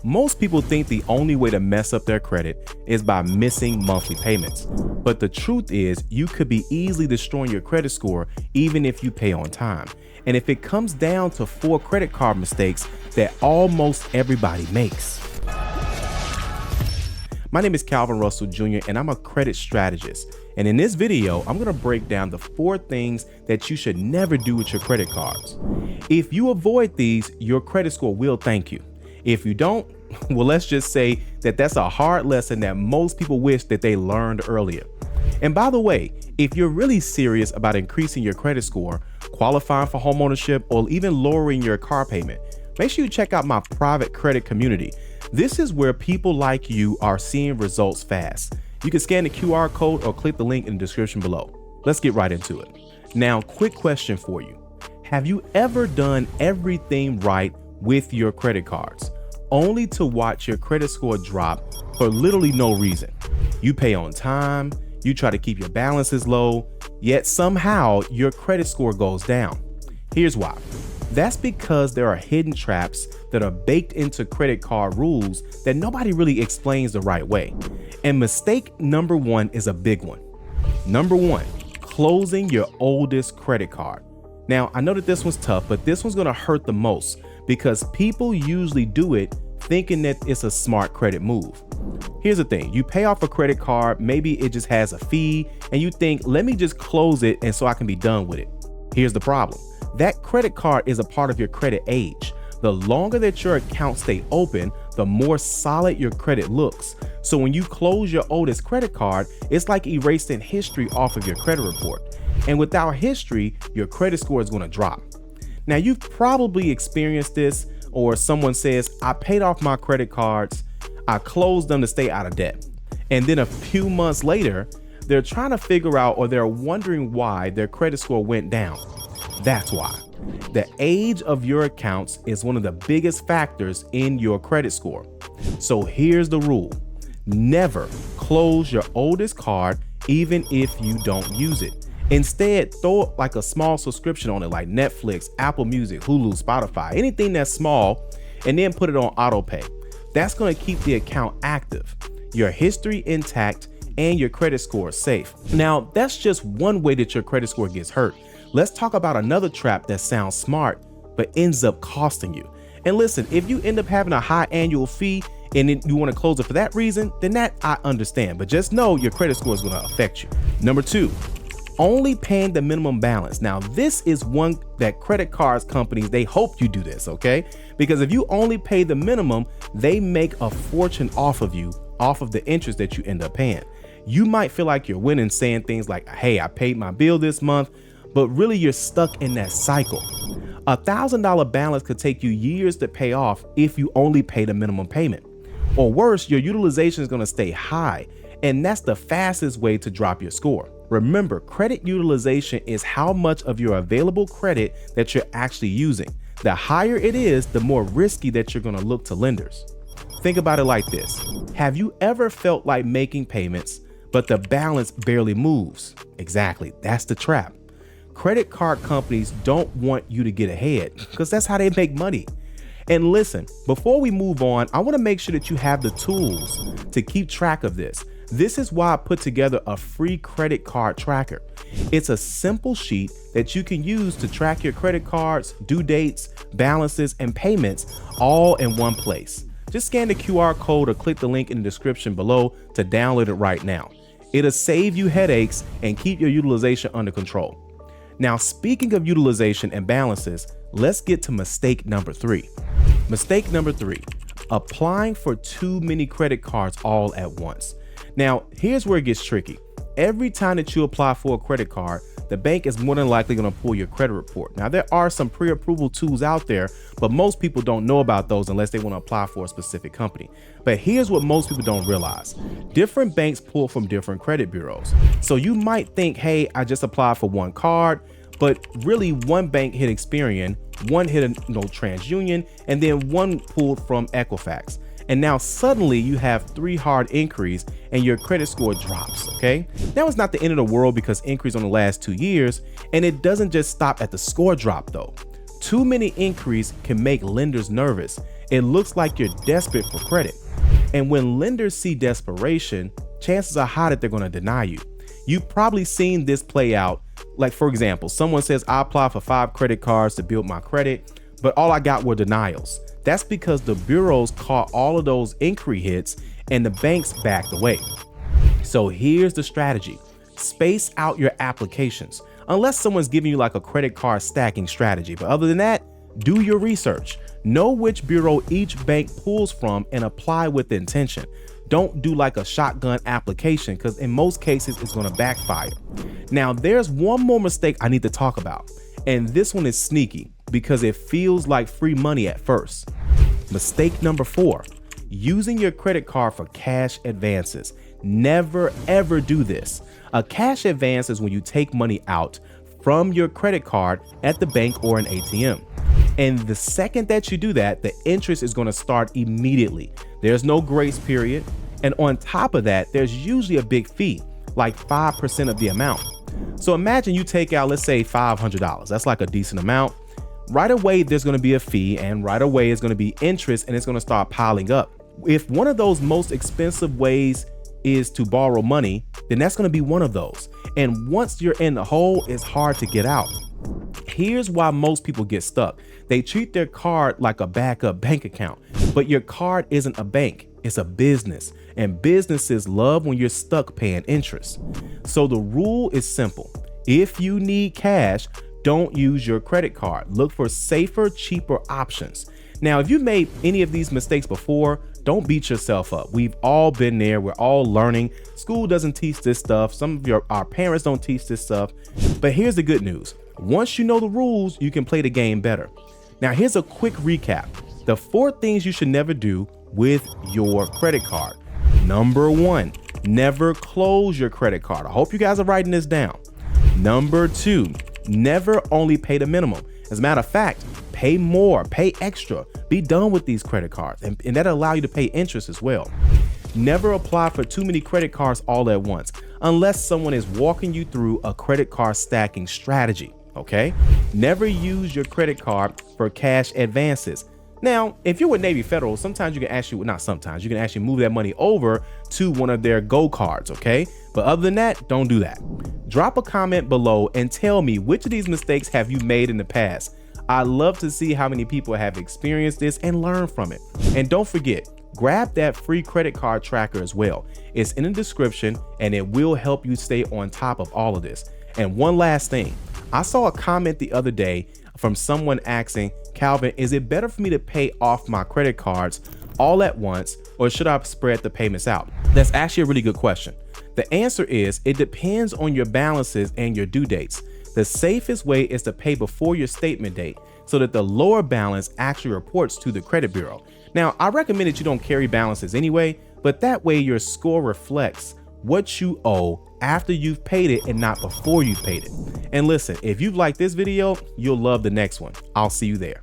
Most people think the only way to mess up their credit is by missing monthly payments. But the truth is, you could be easily destroying your credit score even if you pay on time. And if it comes down to 4 credit card mistakes that almost everybody makes. My name is Calvin Russell Jr. and I'm a credit strategist. And in this video, I'm gonna break down the 4 things that you should never do with your credit cards. If you avoid these, your credit score will thank you. If you don't, well, let's just say that that's a hard lesson that most people wish that they learned earlier. And by the way, if you're really serious about increasing your credit score, qualifying for homeownership, or even lowering your car payment, make sure you check out my private credit community. This is where people like you are seeing results fast. You can scan the QR code or click the link in the description below. Let's get right into it. Now, quick question for you. Have you ever done everything right with your credit cards, only to watch your credit score drop for literally no reason? You pay on time, you try to keep your balances low, yet somehow your credit score goes down. Here's why. That's because there are hidden traps that are baked into credit card rules that nobody really explains the right way. And mistake number 1 is a big one. Number 1, closing your oldest credit card. Now, I know that this one's tough, but this one's gonna hurt the most because people usually do it thinking that it's a smart credit move. Here's the thing, you pay off a credit card, maybe it just has a fee, and you think, let me just close it and so I can be done with it. Here's the problem. That credit card is a part of your credit age. The longer that your accounts stay open, the more solid your credit looks. So when you close your oldest credit card, it's like erasing history off of your credit report. And without history, your credit score is going to drop. Now, you've probably experienced this, or someone says, I paid off my credit cards, I closed them to stay out of debt. And then a few months later, they're trying to figure out, or they're wondering why their credit score went down. That's why. The age of your accounts is one of the biggest factors in your credit score. So here's the rule. Never close your oldest card, even if you don't use it. Instead, throw like a small subscription on it, like Netflix, Apple Music, Hulu, Spotify, anything that's small, and then put it on auto pay. That's going to keep the account active, your history intact, and your credit score safe. Now, that's just one way that your credit score gets hurt. Let's talk about another trap that sounds smart, but ends up costing you. And listen, if you end up having a high annual fee and then you want to close it for that reason, then that I understand, but just know your credit score is going to affect you. Number 2, only paying the minimum balance. Now, this is one that credit cards companies, they hope you do this, okay? Because if you only pay the minimum, they make a fortune off of you, off of the interest that you end up paying. You might feel like you're winning saying things like, hey, I paid my bill this month, but really you're stuck in that cycle. $1,000 balance could take you years to pay off if you only pay the minimum payment. Or worse, your utilization is going to stay high, and that's the fastest way to drop your score. Remember, credit utilization is how much of your available credit that you're actually using. The higher it is, the more risky that you're going to look to lenders. Think about it like this. Have you ever felt like making payments, but the balance barely moves? Exactly, that's the trap. Credit card companies don't want you to get ahead because that's how they make money. And listen, before we move on, I want to make sure that you have the tools to keep track of this. This is why I put together a free credit card tracker. It's a simple sheet that you can use to track your credit cards, due dates, balances, and payments all in one place. Just scan the QR code or click the link in the description below to download it right now. It'll save you headaches and keep your utilization under control. Now, speaking of utilization and balances, let's get to mistake number 3. Mistake number 3, applying for too many credit cards all at once. Now, here's where it gets tricky. Every time that you apply for a credit card, the bank is more than likely going to pull your credit report. Now, there are some pre-approval tools out there, but most people don't know about those unless they want to apply for a specific company. But here's what most people don't realize. Different banks pull from different credit bureaus. So you might think, hey, I just applied for one card, but really one bank hit Experian, one hit TransUnion, and then one pulled from Equifax. And now suddenly you have 3 hard inquiries and your credit score drops, okay? Now it's not the end of the world because inquiries on the last 2 years, and it doesn't just stop at the score drop though. Too many inquiries can make lenders nervous, It looks like you're desperate for credit. And when lenders see desperation, chances are high that they're going to deny you. You've probably seen this play out. Like, for example, someone says, I applied for 5 credit cards to build my credit, but all I got were denials. That's because the bureaus caught all of those inquiry hits and the banks backed away. So here's the strategy. Space out your applications, unless someone's giving you like a credit card stacking strategy. But other than that, do your research. Know which bureau each bank pulls from and apply with intention. Don't do like a shotgun application, because in most cases it's going to backfire. Now, there's one more mistake I need to talk about, and this one is sneaky because it feels like free money at first. Mistake number 4, using your credit card for cash advances. Never ever do this. A cash advance is when you take money out from your credit card at the bank or an ATM. And the second that you do that, the interest is going to start immediately. There's no grace period. And on top of that, there's usually a big fee, like 5% of the amount. So imagine you take out, let's say $500. That's like a decent amount. Right away, there's going to be a fee, and right away is going to be interest, and it's going to start piling up. If one of those most expensive ways is to borrow money, then that's going to be one of those. And once you're in the hole, it's hard to get out. Here's why most people get stuck. They treat their card like a backup bank account, but your card isn't a bank, it's a business, and businesses love when you're stuck paying interest. So the rule is simple. If you need cash, don't use your credit card. Look for safer, cheaper options. Now, if you've made any of these mistakes before, don't beat yourself up. We've all been there. We're all learning. School doesn't teach this stuff. Some of our parents don't teach this stuff. But here's the good news. Once you know the rules, you can play the game better. Now, here's a quick recap. The 4 things you should never do with your credit card. Number 1, never close your credit card. I hope you guys are writing this down. Number 2, never only pay the minimum. As a matter of fact, pay more, pay extra. Be done with these credit cards, and that'll allow you to pay interest as well. Never apply for too many credit cards all at once, unless someone is walking you through a credit card stacking strategy. Okay? Never use your credit card for cash advances. Now, if you're with Navy Federal, sometimes you can actually, not sometimes, you can actually move that money over to one of their Go cards, okay? But other than that, don't do that. Drop a comment below and tell me which of these mistakes have you made in the past. I love to see how many people have experienced this and learned from it. And don't forget, grab that free credit card tracker as well. It's in the description and it will help you stay on top of all of this. And one last thing, I saw a comment the other day from someone asking, Calvin, is it better for me to pay off my credit cards all at once, or should I spread the payments out? That's actually a really good question. The answer is it depends on your balances and your due dates. The safest way is to pay before your statement date so that the lower balance actually reports to the credit bureau. Now, I recommend that you don't carry balances anyway, but that way your score reflects what you owe after you've paid it and not before you've paid it. And listen, if you've liked this video, you'll love the next one. I'll see you there.